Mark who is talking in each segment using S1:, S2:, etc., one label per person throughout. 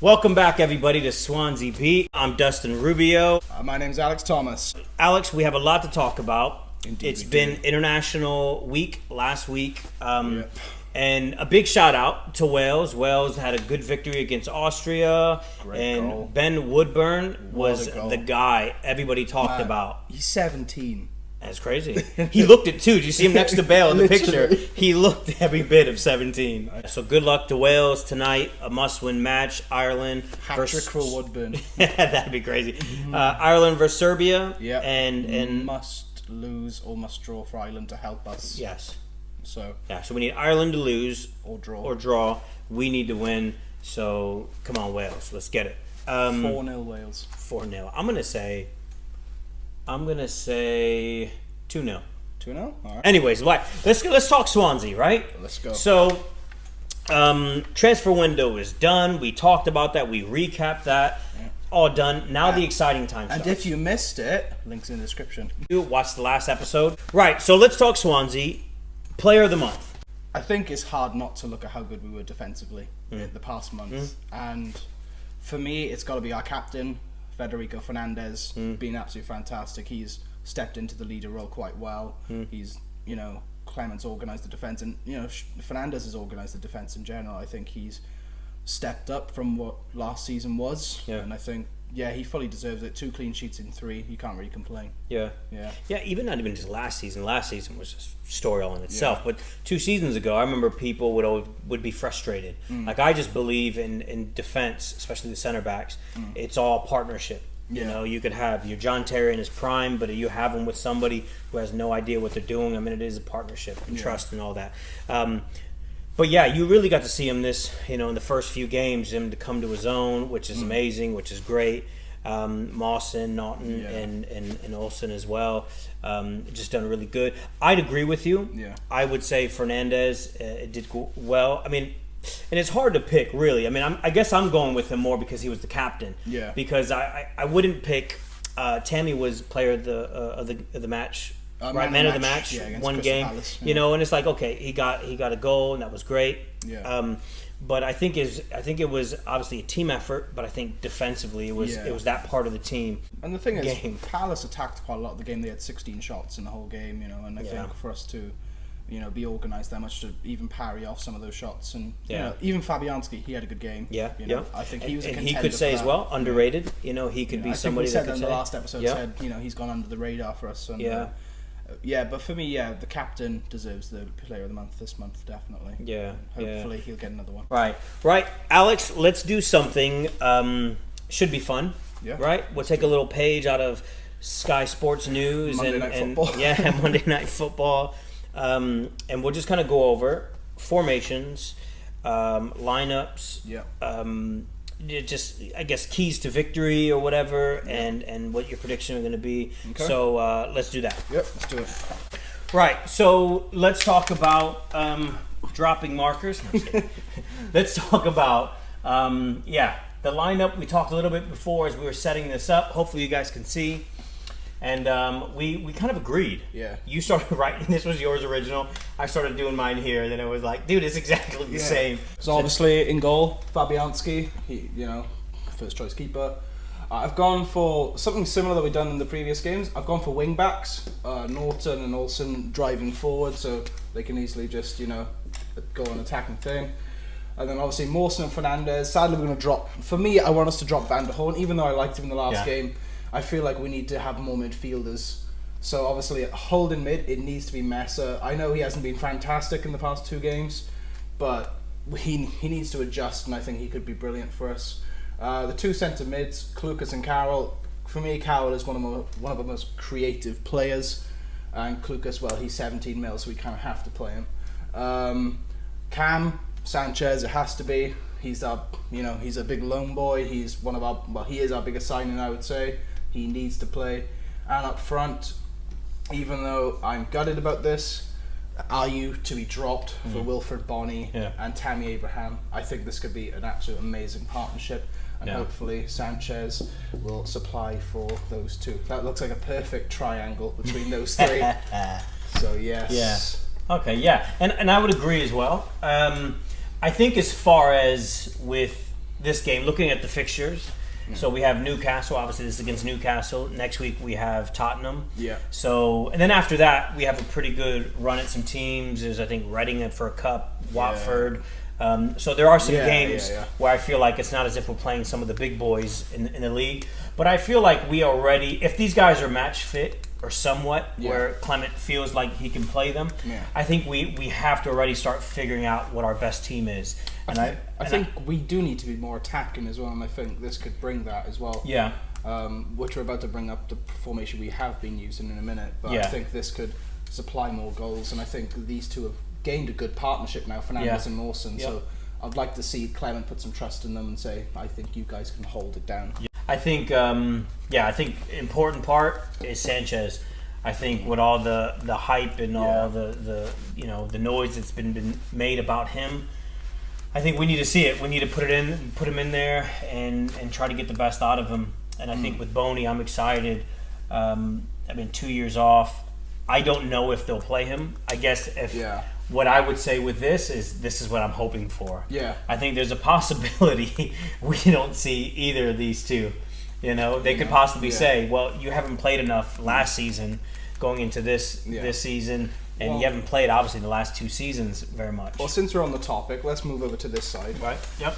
S1: Welcome back, everybody, to Swansea Beat. I'm Dustin Rubio.
S2: My name's Alex Thomas.
S1: Alex, we have a lot to talk about.
S2: Indeed,
S1: it's been International Week last week.
S2: Yep.
S1: And a big shout out to Wales. Wales had a good victory against Austria.
S2: Great goal.
S1: Ben Woodburn was the guy everybody talked about.
S2: He's 17.
S1: That's crazy. He looked it too. Did you see him next to Bale in the picture? He looked every bit of 17. So good luck to Wales tonight. A must-win match. Ireland
S2: Hat-trick for Woodburn.
S1: That'd be crazy. Ireland versus Serbia.
S2: Yeah.
S1: And
S2: must lose or must draw for Ireland to help us.
S1: yes.
S2: So
S1: So we need Ireland to lose
S2: or draw.
S1: or draw. We need to win. So come on, Wales. Let's get it.
S2: 4-0 Wales.
S1: 4-0. I'm gonna say 2-0.
S2: 2-0? All right.
S1: Anyways, let's talk Swansea, right?
S2: Let's go.
S1: So, transfer window is done. We talked about that. We recapped that. All done. Now the exciting time starts.
S2: And if you missed it, links in the description.
S1: You watched the last episode. Right, so let's talk Swansea. Player of the month.
S2: I think it's hard not to look at how good we were defensively in the past month. And for me, it's got to be our captain, Federico Fernandez, being absolutely fantastic. He's stepped into the leader role quite well. He's, Clement's organised the defence, and, Fernandez has organised the defence in general. I think he's stepped up from what last season was.
S1: Yeah.
S2: And I think, he fully deserves it. 2 clean sheets in 3. You can't really complain.
S1: Yeah. Even not even just last season. Last season was a story all in itself. But 2 seasons ago, I remember people would be frustrated. Like, I just believe in defense, especially the center backs. It's all partnership.
S2: Yeah.
S1: You could have your John Terry in his prime, but you have him with somebody who has no idea what they're doing. I mean, it is a partnership and trust and all that. But yeah, you really got to see him in the first few games, him to come to his own, which is amazing, which is great. Mawson, Naughton, and Olsen as well. Just done really good. I'd agree with you.
S2: Yeah.
S1: I would say Fernandez did well. I mean, and it's hard to pick, really. I mean, I guess I'm going with him more because he was the captain.
S2: Yeah.
S1: Because I wouldn't pick. Tammy was player of the match. Man of the match, one
S2: Crystal
S1: game,
S2: Palace,
S1: and it's like, okay, he got a goal and that was great.
S2: Yeah.
S1: But I think it was obviously a team effort, but I think defensively it was that part of the team.
S2: And the thing is, Palace attacked quite a lot of the game. They had 16 shots in the whole game, and I think for us to, be organised that much to even parry off some of those shots, and even Fabianski, he had a good game. I think he was a contender.
S1: And he could say as well, underrated. He could be somebody that could say.
S2: In the last episode said, he's gone under the radar for us. And, but for me, the captain deserves the player of the month this month, definitely. Hopefully he'll get another one.
S1: Right. Alex, let's do something. Should be fun.
S2: Yeah.
S1: Right? We'll take a little page out of Sky Sports News
S2: Monday Night Football.
S1: Monday Night Football. And we'll just kind of go over formations, lineups. Just, I guess, keys to victory or whatever, and what your prediction are going to be.
S2: Okay.
S1: So let's do that.
S2: Yep, let's do it.
S1: Right, so let's talk about dropping markers. No, I'm just kidding. Let's talk about, the lineup. We talked a little bit before as we were setting this up. Hopefully you guys can see. And we kind of agreed.
S2: Yeah.
S1: You started writing. This was yours original. I started doing mine here. And then it was like, dude, it's exactly the same.
S2: So obviously in goal, Fabianski, he, first choice keeper. I've gone for something similar that we've done in the previous games. I've gone for wing backs, Norton and Olsen driving forward, so they can easily just go on attacking thing. And then obviously Mawson and Fernandez. Sadly, we're going to drop. For me, I want us to drop Van der Hoorn, even though I liked him in the last game. I feel like we need to have more midfielders. So obviously, holding mid, it needs to be Messer. I know he hasn't been fantastic in the past 2 games, but he needs to adjust, and I think he could be brilliant for us. The 2 centre mids, Klukas and Carroll. For me, Carroll is one of the most creative players, and Klukas, well, he's 17 mil, so we kind of have to play him. Cam Sanchez, it has to be. He's he's a big lone boy. He's he is our biggest signing, I would say. He needs to play. And up front, even though I'm gutted about this, Ayew to be dropped for Wilfred Bonny and Tammy Abraham. I think this could be an absolute amazing partnership, and hopefully Sanchez will supply for those 2. That looks like a perfect triangle between those 3. So yes.
S1: Okay, yeah. And I would agree as well. I think as far as with this game, looking at the fixtures. So we have Newcastle. Obviously, this is against Newcastle. Next week we have Tottenham.
S2: Yeah.
S1: So, and then after that, we have a pretty good run at some teams. There's, I think, Reading for a cup, Watford. So there are some games where I feel like it's not as if we're playing some of the big boys in the league. But I feel like we already, if these guys are match fit or somewhat, where Clement feels like he can play them, I think we have to already start figuring out what our best team is. And I
S2: think we do need to be more attacking as well, and I think this could bring that as well.
S1: Yeah.
S2: Which we're about to bring up the formation we have been using in a minute, but I think this could supply more goals, and I think these two have gained a good partnership now, Fernandes and Mawson. So I'd like to see Clement put some trust in them and say, I think you guys can hold it down.
S1: I think, I think important part is Sanchez. I think with all the hype and all the the noise that's been made about him, I think we need to see it. We need to put him in there and try to get the best out of him. And I think with Boney, I'm excited. 2 years off. I don't know if they'll play him. I guess what I would say with this is what I'm hoping for. Yeah. I think there's a possibility we don't see either of these two. They could possibly say, well, you haven't played enough last season going into this season. And you haven't played, obviously, the last 2 seasons very much.
S2: Well, since we're on the topic, let's move over to this side.
S1: Right. Yep.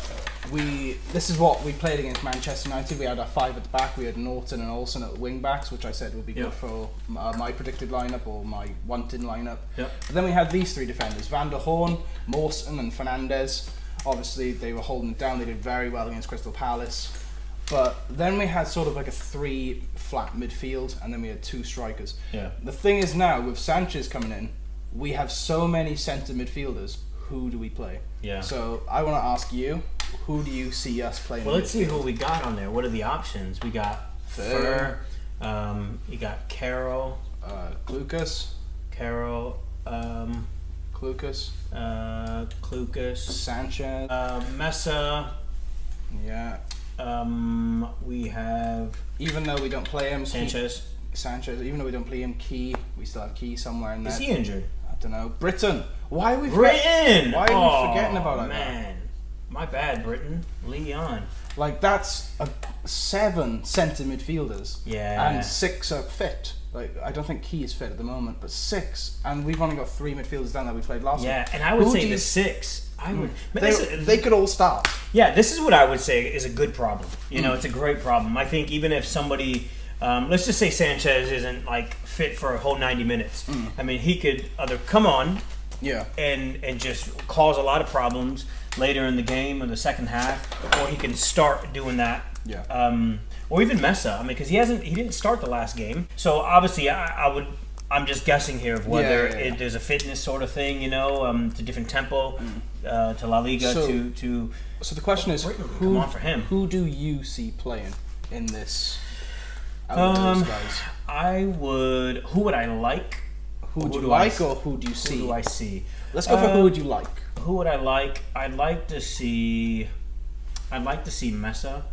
S2: This is what we played against Manchester United. We had our 5 at the back. We had Norton and Olsen at wing backs, which I said would be good for my predicted lineup or my wanted lineup. Yep. But then we had these 3 defenders: Van der Horn, Mawson, and Fernandes. Obviously, they were holding it down. They did very well against Crystal Palace. But then we had sort of like a 3 flat midfield, and then we had 2 strikers. Yeah. The thing is now, with Sanchez coming in, we have so many centre midfielders. Who do we play? Yeah. So I want to ask you, who do you see us playing?
S1: Well, let's see who we got on there. What are the options? We got Fur. You got Carroll.
S2: Klukas.
S1: Carroll.
S2: Klukas.
S1: Klukas.
S2: Sanchez.
S1: Mesa.
S2: Yeah.
S1: We have,
S2: even though we don't play him,
S1: Sanchez.
S2: Even though we don't play him, Key. We still have Key somewhere in there.
S1: Is he injured?
S2: I don't know. Britain. Why are we
S1: Britain?
S2: Why are we forgetting about it?
S1: Man, my bad, Britain. Leon.
S2: Like, that's 7 centre midfielders.
S1: Yeah.
S2: And 6 are fit. Like, I don't think Key is fit at the moment, but 6, and we've only got 3 midfielders down that we played last week.
S1: Yeah, and I would say the 6. I would.
S2: They could all start.
S1: Yeah, this is what I would say is a good problem. It's a great problem. I think even if somebody, let's just say Sanchez isn't like fit for a whole 90 minutes. I mean, he could either come on, and just cause a lot of problems later in the game or the second half, or he can start doing that. Yeah. Or even Mesa. I mean, because he didn't start the last game. So obviously, I'm just guessing here of whether there's a fitness sort of thing, to different tempo, to La Liga, to.
S2: So the question is,
S1: come on for him.
S2: Who do you see playing in this? Out of those guys?
S1: Who would I like?
S2: Who would you like, or who do you see?
S1: Who do I see?
S2: Let's go for who would you like.
S1: Who would I like? I'd like to see Mesa.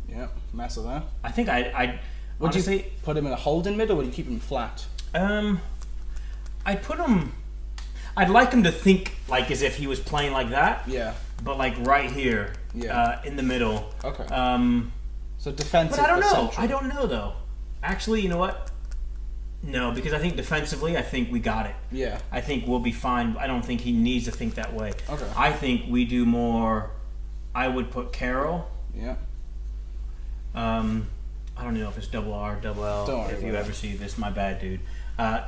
S2: Yeah, Mesa there.
S1: I think I'd
S2: would honestly, you put him in a holding mid, or would you keep him flat?
S1: I'd put him. I'd like him to think like as if he was playing like that. Yeah. But like right here. Yeah. In the middle.
S2: Okay. So defensive.
S1: But I don't know. I don't know though. Actually, you know what? No, because I think defensively, I think we got it. Yeah. I think we'll be fine. I don't think he needs to think that way. Okay. I think we do more. I would put Carroll. Yeah. I don't know if it's double R, double L. Don't worry if you ever see this, my bad, dude.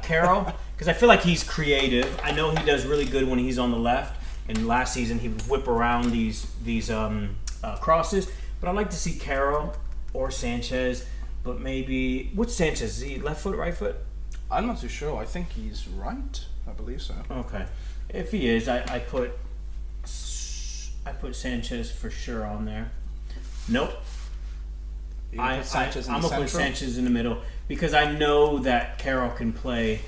S1: Carroll, because I feel like he's creative. I know he does really good when he's on the left. And last season he would whip around these crosses. But I'd like to see Carroll or Sanchez. But maybe which Sanchez? Is he left foot, right foot?
S2: I'm not too sure. I think he's right. I believe so.
S1: Okay. If he is, I put Sanchez for sure on there. Nope. I'm gonna put Sanchez in the middle because I know that Carroll can play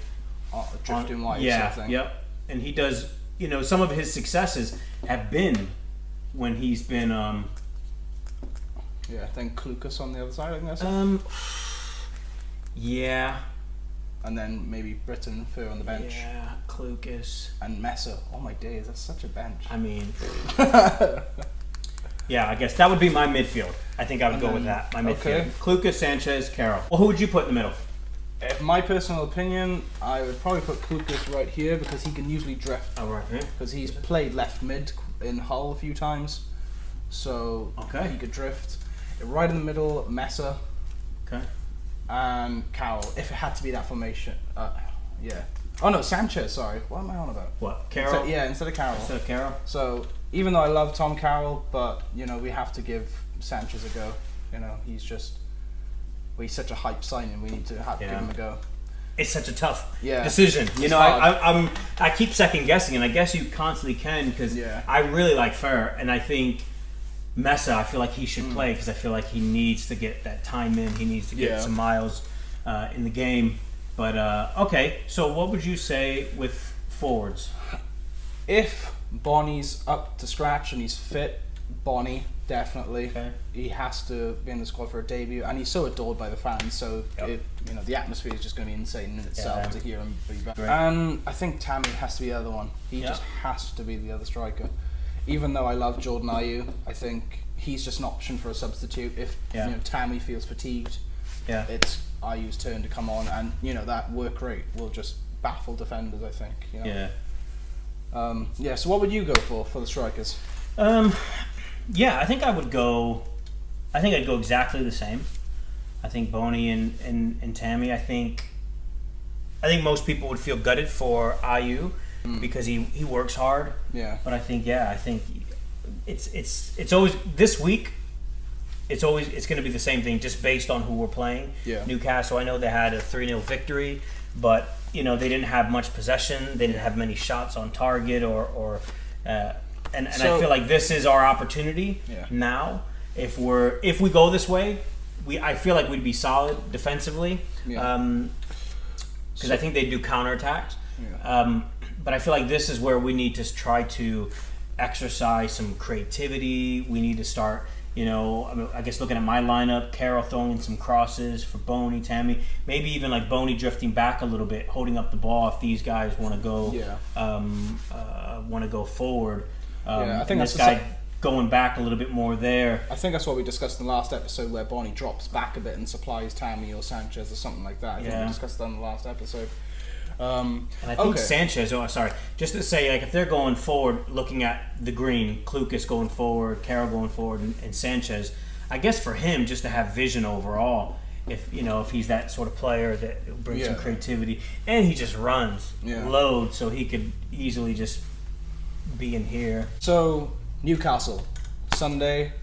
S2: drifting wide.
S1: Yeah,
S2: sort of thing.
S1: Yep. And he does. Some of his successes have been when he's been.
S2: Yeah. Then Klukas on the other side, I guess.
S1: Yeah.
S2: And then maybe Britton and Fur on the bench.
S1: Yeah, Klukas
S2: and Mesa. Oh my days, that's such a bench.
S1: I mean. Yeah, I guess that would be my midfield. I think I would go with that. My midfield.
S2: Okay.
S1: Klukas, Sanchez, Carroll. Well, who would you put in the middle?
S2: In my personal opinion, I would probably put Klukas right here because he can usually drift.
S1: Oh, right. Yeah.
S2: Because he's played left mid in Hull a few times, so he could drift. Right in the middle, Messer.
S1: Okay.
S2: And Carroll, if it had to be that formation. Yeah. Oh no, Sanchez, sorry. What am I on about?
S1: What, Carroll?
S2: Instead of Carroll.
S1: Instead of Carroll?
S2: So, even though I love Tom Carroll, but, we have to give Sanchez a go. He's such a hype signing, we need to give him a go.
S1: It's such a tough decision. I keep second guessing, and I guess you constantly can, because I really like Fer, and I think Mesa, I feel like he should play because I feel like he needs to get that time in. He needs to get some miles in the game. But, okay, so what would you say with forwards?
S2: If Bonnie's up to scratch and he's fit, Bonnie, definitely.
S1: Okay.
S2: He has to be in the squad for a debut, and he's so adored by the fans, so the atmosphere is just going to be insane in itself to hear him be back. And I think Tammy has to be the other one. He just has to be the other striker. Even though I love Jordan Ayew, I think he's just an option for a substitute. If Tammy feels fatigued, it's Ayew's turn to come on, and that work rate will just baffle defenders, I think. So what would you go for the strikers?
S1: I think I'd go exactly the same. I think Boney and Tammy. I think most people would feel gutted for Ayew because he works hard. Yeah. But I think it's always this week. It's going to be the same thing, just based on who we're playing. Yeah. Newcastle, I know they had a 3-0 victory, but they didn't have much possession. They didn't have many shots on target, and I feel like this is our opportunity now. If we go this way, I feel like we'd be solid defensively, because I think they do counterattacks. Yeah. But I feel like this is where we need to try to exercise some creativity. We need to start. I guess looking at my lineup, Carroll throwing in some crosses for Boney, Tammy, maybe even like Boney drifting back a little bit, holding up the ball if these guys want to go forward. I think this guy going back a little bit more there.
S2: I think that's what we discussed in the last episode, where Boney drops back a bit and supplies Tammy or Sanchez or something like that. I think we discussed that in the last episode.
S1: And I think Sanchez, just to say, like, if they're going forward looking at the green, Klukas going forward, Carroll going forward, and Sanchez, I guess for him, just to have vision overall, if he's that sort of player that brings some creativity, and he just runs load, so he could easily just be in here.
S2: So Newcastle Sunday,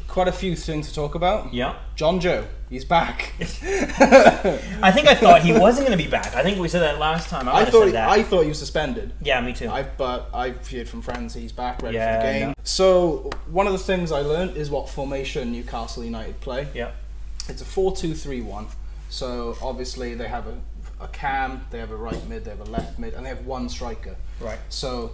S2: quite a few things to talk about.
S1: Yeah.
S2: John Joe, he's back.
S1: I thought he wasn't going to be back. I think we said that last time.
S2: I thought he was suspended.
S1: Yeah, me too.
S2: But I've heard from friends he's back, ready for the game. No. So one of the things I learned is what formation Newcastle United play. Yeah. It's a 4-2-3-1. So obviously they have a cam, they have a right mid, they have a left mid, and they have one striker. Right. So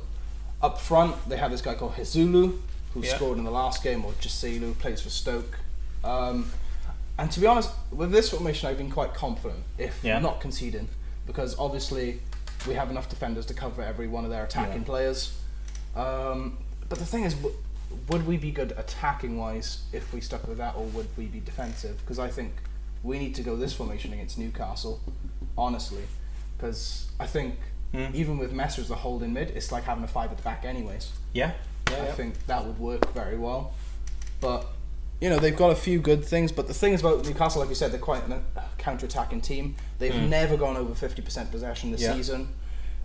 S2: up front they have this guy called Hezulu, who scored in the last game, or Jasilu, plays for Stoke. And to be honest, with this formation, I've been quite confident, if not conceding, because obviously we have enough defenders to cover every one of their attacking players. But the thing is, would we be good attacking-wise if we stuck with that, or would we be defensive? Because I think we need to go this formation against Newcastle, honestly, because I think even with Messer as the holding mid, it's like having a 5 at the back anyways. I think that would work very well. But they've got a few good things, but the thing is about Newcastle, like you said, they're quite a counter-attacking team. They've never gone over 50% possession this season.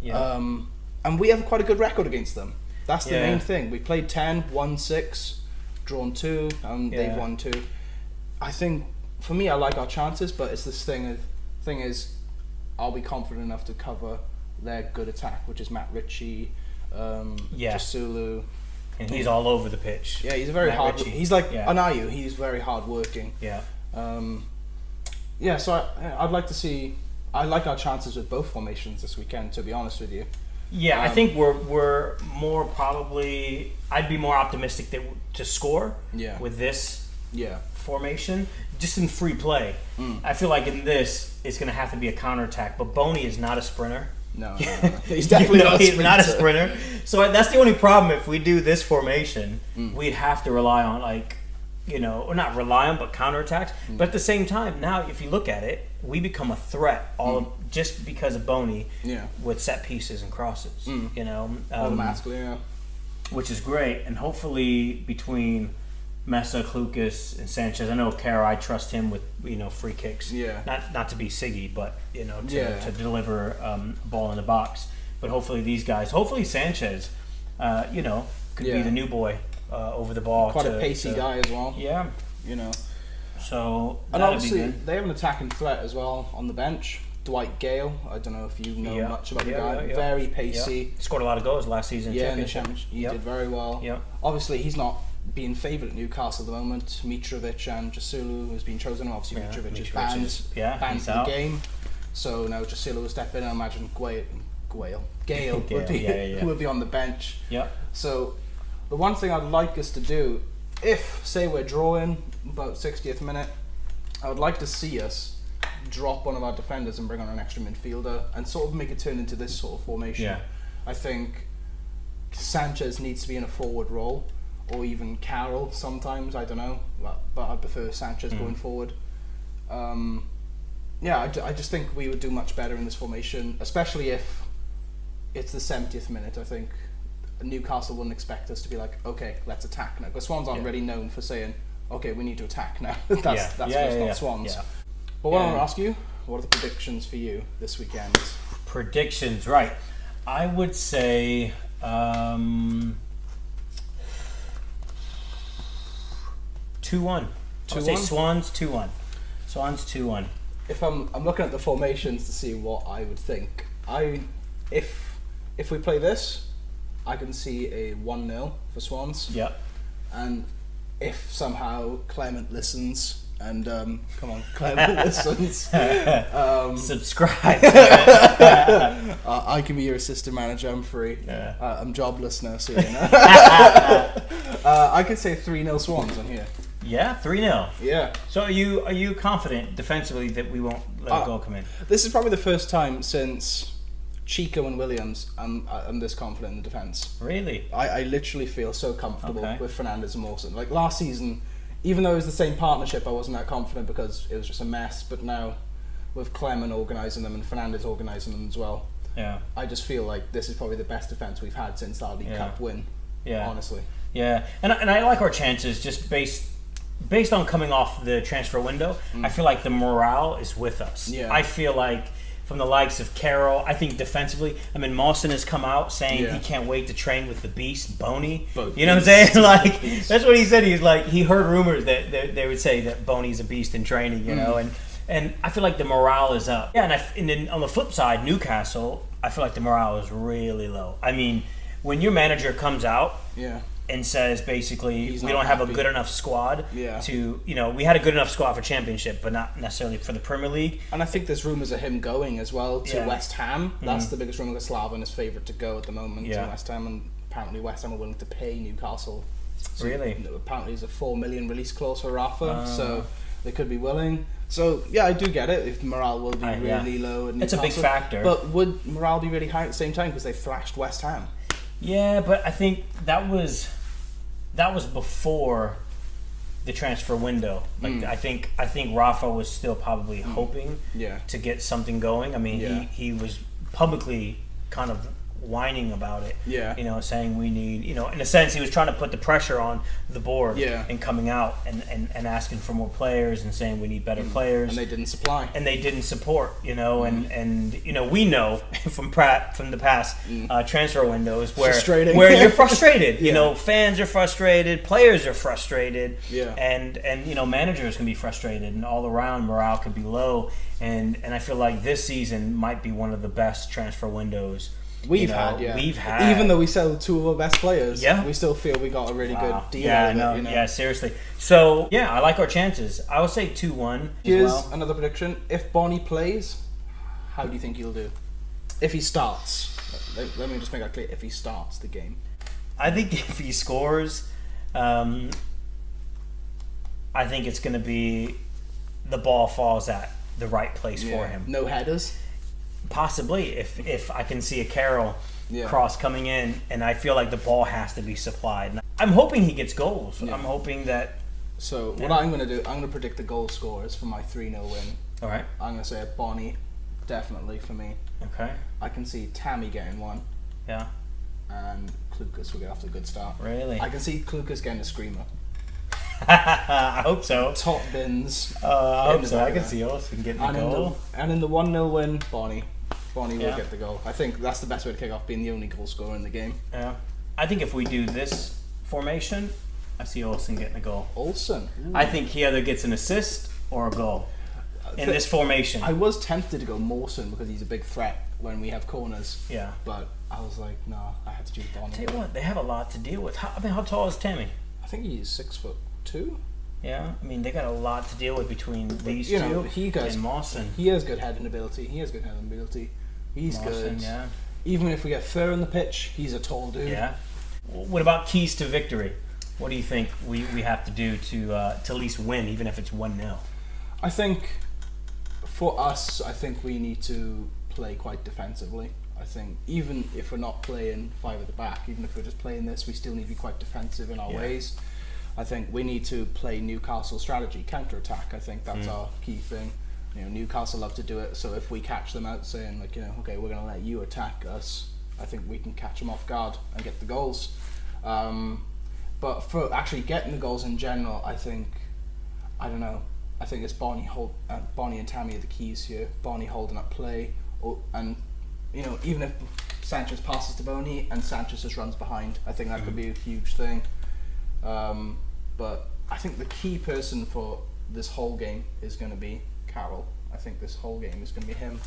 S2: And we have quite a good record against them. That's the main thing. We played 10, won 6, drawn 2, and they've won 2. I think, for me, I like our chances, but it's this thing is, are we confident enough to cover their good attack, which is Matt Ritchie, Jasulu.
S1: And he's all over the pitch.
S2: Yeah, he's a very hard. He's like Anayu. He's very hard working. Yeah. So I'd like to see. I like our chances with both formations this weekend, to be honest with you.
S1: Yeah, I think we're more probably. I'd be more optimistic to score with this formation, just in free play. I feel like in this, it's going to have to be a counterattack. But Boney is not a sprinter.
S2: No. He's definitely not a sprinter.
S1: He's not a sprinter. So that's the only problem. If we do this formation, we'd have to rely on or not rely on, but counterattacks. But at the same time, now if you look at it, we become a threat just because of Boney with set pieces and crosses.
S2: Automatically, yeah.
S1: Which is great, and hopefully between Mesa, Klukas, and Sanchez, I know Kara, I trust him with free kicks.
S2: Yeah.
S1: Not to be Siggy, but to deliver a ball in the box. But hopefully these guys, hopefully Sanchez, could be the new boy over the ball.
S2: Quite a pacey guy as well.
S1: Yeah. So
S2: and
S1: that'd
S2: obviously
S1: be good.
S2: they have an attacking threat as well on the bench. Dwight Gale, I don't know if you know much about the guy.
S1: Yeah.
S2: Very pacey.
S1: Scored a lot of goals last season.
S2: In the championship. He did very well.
S1: Yeah.
S2: Obviously, he's not being favoured at Newcastle at the moment. Mitrovic and Jasulu has been chosen. Obviously, Mitrovic is banned from the game. So now Jasulu will step in. I imagine Gale would be on the bench.
S1: Yeah.
S2: So the one thing I'd like us to do, if say we're drawing about 60th minute, I would like to see us drop one of our defenders and bring on an extra midfielder and sort of make it turn into this sort of formation.
S1: Yeah.
S2: I think Sanchez needs to be in a forward role, or even Carroll sometimes, I don't know, but I prefer Sanchez going forward. I just think we would do much better in this formation, especially if it's the 70th minute. I think Newcastle wouldn't expect us to be like, okay, let's attack now, because Swans aren't really known for saying, okay, we need to attack now. That's not Swans.
S1: Yeah.
S2: But what I want to ask you, what are the predictions for you this weekend?
S1: Predictions, right. I would say 2-1. 2-1? I'll say Swans 2-1. Swans 2-1.
S2: If I'm looking at the formations to see what I would think. If we play this, I can see a 1-0 for Swans.
S1: Yeah.
S2: And if somehow Clement listens, and come on, Clement listens.
S1: Subscribe.
S2: I can be your assistant manager. I'm free.
S1: Yeah.
S2: I'm jobless now, so I could say 3-0 Swans on here.
S1: Yeah, 3-0.
S2: Yeah.
S1: So are you confident defensively that we won't let a goal come in?
S2: This is probably the first time since Chico and Williams I'm this confident in the defence.
S1: Really?
S2: I literally feel so comfortable with Fernandes and Mawson. Like last season, even though it was the same partnership, I wasn't that confident because it was just a mess. But now, with Clement organising them and Fernandes organising them as well, I just feel like this is probably the best defence we've had since our League Cup win. Yeah, honestly.
S1: Yeah, and I like our chances just based on coming off the transfer window. I feel like the morale is with us. Yeah. I feel like from the likes of Carroll, I think defensively, Mawson has come out saying he can't wait to train with the beast, Boney. You know what I'm saying? Like that's what he said. He's like, he heard rumors that they would say that Boney's a beast in training, you know, and I feel like the morale is up. Yeah, and then on the flip side, Newcastle, I feel like the morale is really low. I mean, when your manager comes out and says basically we don't have a good enough squad to, we had a good enough squad for Championship, but not necessarily for the Premier League.
S2: And I think there's rumours of him going as well to West Ham. That's the biggest rumour. Slaven is favourite to go at the moment to West Ham, and apparently West Ham are willing to pay Newcastle. So
S1: really?
S2: Apparently there's a $4 million release clause for Rafa, so they could be willing. So yeah, I do get it. If morale will be really low at Newcastle,
S1: it's a big factor.
S2: But would morale be really high at the same time because they thrashed West Ham?
S1: Yeah, but I think that was before the transfer window. Like I think Rafa was still probably hoping to get something going. I mean, he was publicly kind of whining about it. Saying we need, in a sense, he was trying to put the pressure on the board and coming out and asking for more players and saying we need better players.
S2: And they didn't supply.
S1: And they didn't support, and we know from the past transfer windows where you're frustrated. Fans are frustrated, players are frustrated, and managers can be frustrated, and all around morale could be low. And I feel like this season might be one of the best transfer windows we've had.
S2: Even though we sell two of our best players, we still feel we got a really good deal.
S1: Yeah, seriously. So I like our chances. I would say 2-1.
S2: Here's another prediction: if Bonnie plays, how do you think he'll do? If he starts, let me just make that clear. If he starts the game,
S1: I think if he scores, I think it's going to be the ball falls at the right place for him.
S2: No headers.
S1: Possibly, if I can see a Carroll cross coming in, and I feel like the ball has to be supplied. And I'm hoping he gets goals. I'm hoping that.
S2: So what I'm going to do, I'm going to predict the goal scorers for my 3-0 win.
S1: All right.
S2: I'm going to say Bonnie, definitely for me.
S1: Okay.
S2: I can see Tammy getting one.
S1: Yeah.
S2: And Klukas will get off to a good start.
S1: Really?
S2: I can see Klukas getting a screamer.
S1: I hope so.
S2: Top bins.
S1: I hope so. I can see Austin getting the goal.
S2: And in the 1-0 win, Bonnie will get the goal. I think that's the best way to kick off, being the only goal scorer in the game.
S1: Yeah. I think if we do this formation, I see Olsen getting a goal.
S2: Olsen? Ooh.
S1: I think he either gets an assist or a goal in this formation.
S2: I was tempted to go Mawson because he's a big threat when we have corners.
S1: Yeah.
S2: But I was like, no, I had to choose Bonnie.
S1: Tell you what, they have a lot to deal with. How tall is Tammy?
S2: I think he's 6'2".
S1: Yeah, I mean they got a lot to deal with between these two. And Mawson.
S2: He has good heading ability. He's
S1: Mawson,
S2: good.
S1: Yeah.
S2: Even if we get fur on the pitch, he's a tall dude.
S1: Yeah. What about keys to victory? What do you think we have to do to at least win, even if it's 1-0?
S2: I think for us, I think we need to play quite defensively. I think even if we're not playing 5 at the back, even if we're just playing this, we still need to be quite defensive in our ways. I think we need to play Newcastle strategy, counter-attack. I think that's our key thing. Newcastle love to do it, so if we catch them out saying, okay, we're going to let you attack us, I think we can catch them off guard and get the goals. But for actually getting the goals in general, I think it's Bonnie and Tammy are the keys here. Bonnie holding up play, and even if Sanchez passes to Bonnie and Sanchez just runs behind, I think that could be a huge thing. But I think the key person for this whole game is going to be Carroll. I think this whole game is going to be him.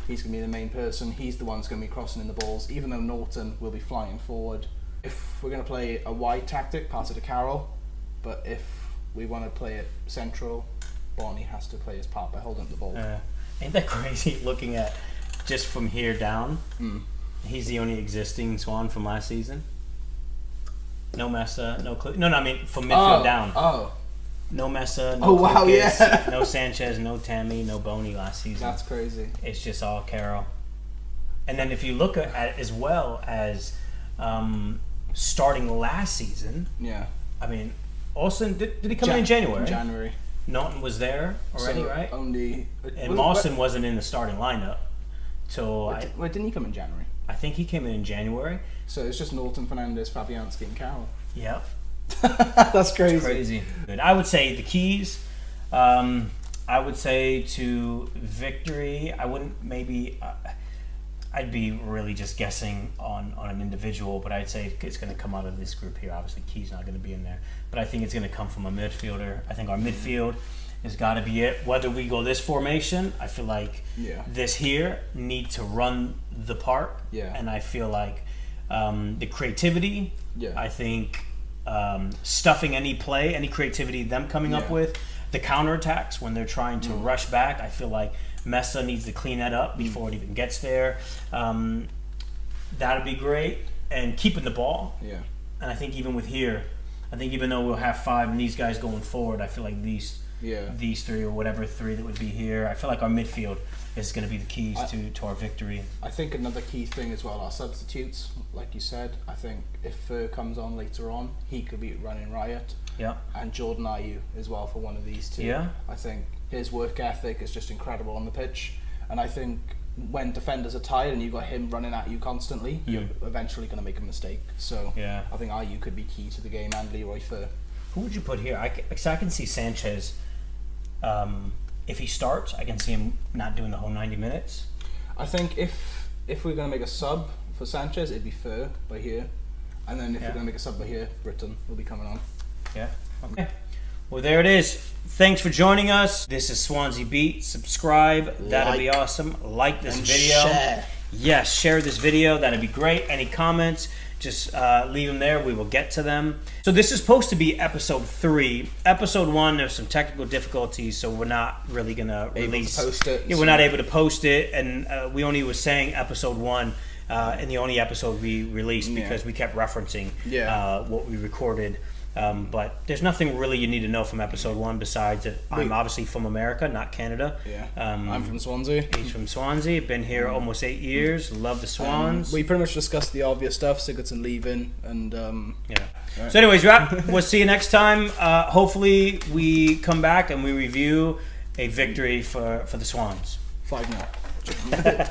S2: He's going to be the main person. He's the one who's going to be crossing in the balls, even though Norton will be flying forward. If we're going to play a wide tactic, pass it to Carroll. But if we want to play it central, Bonnie has to play his part by holding up the ball.
S1: Ain't that crazy looking at just from here down? He's the only existing Swan from last season. No Mesa, no I mean from midfield down. No Mesa, no Lucas, no Sanchez, no Tammy, no Boney last season.
S2: That's crazy.
S1: It's just all Carroll. And then if you look at it as well as starting last season, I mean, Austin, did he come in January?
S2: January.
S1: Norton was there already, right? And Mawson wasn't in the starting lineup till
S2: Wait, didn't he come in January?
S1: I think he came in January.
S2: So it's just Norton, Fernandez, Fabianski, and Carroll.
S1: Yep.
S2: That's crazy.
S1: It's crazy. Good. I would say the keys. I would say to victory. I wouldn't maybe. I'd be really just guessing on an individual, but I'd say it's going to come out of this group here. Obviously, Key's not going to be in there, but I think it's going to come from a midfielder. I think our midfield has got to be it. Whether we go this formation, I feel like this here need to run the part, and I feel like the creativity. I think stuffing any play, any creativity them coming up with, the counterattacks when they're trying to rush back. I feel like Mesa needs to clean that up before it even gets there. That'd be great. And keeping the ball. Yeah. And I think even with here, I think even though we'll have 5 and these guys going forward, I feel like these 3 or whatever 3 that would be here, I feel like our midfield is going to be the keys to our victory. I think another key thing as well, our substitutes, like you said. I think if Fur comes on later on, he could be running riot. Yeah. And Jordan Ayew as well for one of these two. Yeah. I think his work ethic is just incredible on the pitch, and I think when defenders are tired and you've got him running at you constantly, you're eventually going to make a mistake. So I think Ayew could be key to the game, and Leroy Fur. Who would you put here? I can see Sanchez. If he starts, I can see him not doing the whole 90 minutes. I think if we're going to make a sub for Sanchez, it'd be Fur by here, and then if we're going to make a sub by here, Britton will be coming on. Yeah. Okay. Well, there it is. Thanks for joining us. This is Swansea Beat. Subscribe. That'd be awesome. Like this video. Share. Yes, share this video. That'd be great. Any comments, just leave them there. We will get to them. So this is supposed to be episode 3. Episode 1, there's some technical difficulties, so we're not really going to release. Post it. Yeah, we're not able to post it, and we only was saying episode 1 in the only episode we released because we kept referencing what we recorded But there's nothing really you need to know from episode 1 besides that I'm obviously from America, not Canada.
S2: Yeah. I'm from Swansea.
S1: He's from Swansea. Been here almost 8 years. Love the Swans.
S2: We pretty much discussed the obvious stuff, Sigurdsson leaving, and
S1: Yeah. Right. So anyways, we'll see you next time. Hopefully we come back and we review a victory for the Swans.
S2: 5-0.